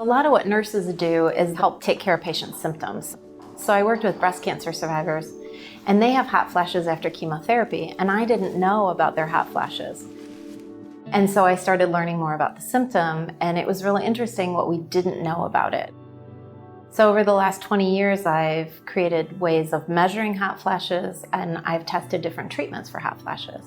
A lot of what nurses do is help take care of patients' symptoms. So I worked with breast cancer survivors, and they have hot flashes after chemotherapy, and I didn't know about their hot flashes. And so I started learning more about the symptom, and it was really interesting what we didn't know about it. So over the last 20 years, I've created ways of measuring hot flashes, and I've tested different treatments for hot flashes.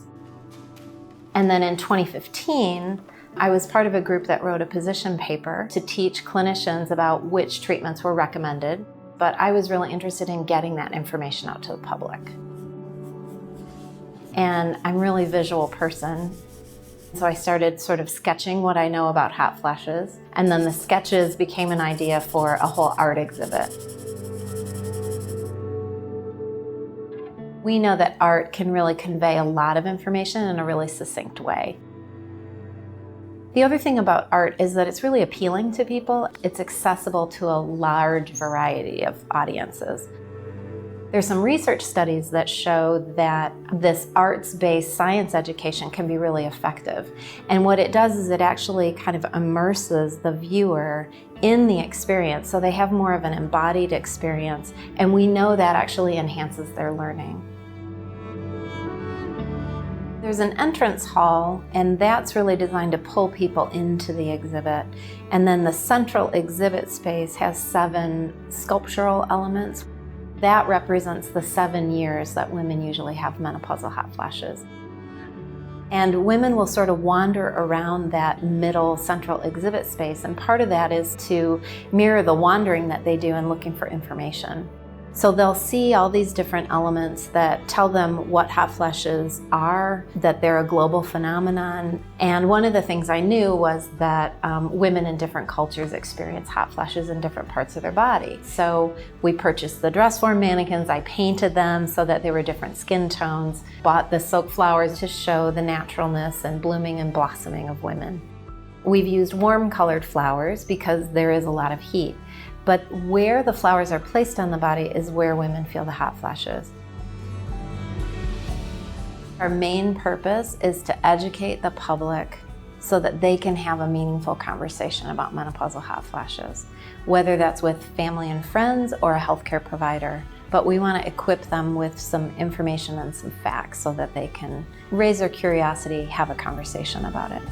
And then in 2015, I was part of a group that wrote a position paper to teach clinicians about which treatments were recommended, but I was really interested in getting that information out to the public. And I'm a really visual person, so I started sort of sketching what I know about hot flashes, and then the sketches became an idea for a whole art exhibit. We know that art can really convey a lot of information in a really succinct way. The other thing about art is that it's really appealing to people. It's accessible to a large variety of audiences. There's some research studies that show that this arts-based science education can be really effective. And what it does is it actually kind of immerses the viewer in the experience, so they have more of an embodied experience, and we know that actually enhances their learning. There's an entrance hall, and that's really designed to pull people into the exhibit. And then the central exhibit space has 7 sculptural elements. That represents the 7 years that women usually have menopausal hot flashes. And women will sort of wander around that middle central exhibit space, and part of that is to mirror the wandering that they do in looking for information. So they'll see all these different elements that tell them what hot flashes are, that they're a global phenomenon. And one of the things I knew was that women in different cultures experience hot flashes in different parts of their body. So we purchased the dress form mannequins, I painted them so that they were different skin tones, bought the silk flowers to show the naturalness and blooming and blossoming of women. We've used warm colored flowers because there is a lot of heat. But where the flowers are placed on the body is where women feel the hot flashes. Our main purpose is to educate the public so that they can have a meaningful conversation about menopausal hot flashes, whether that's with family and friends or a healthcare provider. But we want to equip them with some information and some facts so that they can raise their curiosity, have a conversation about it.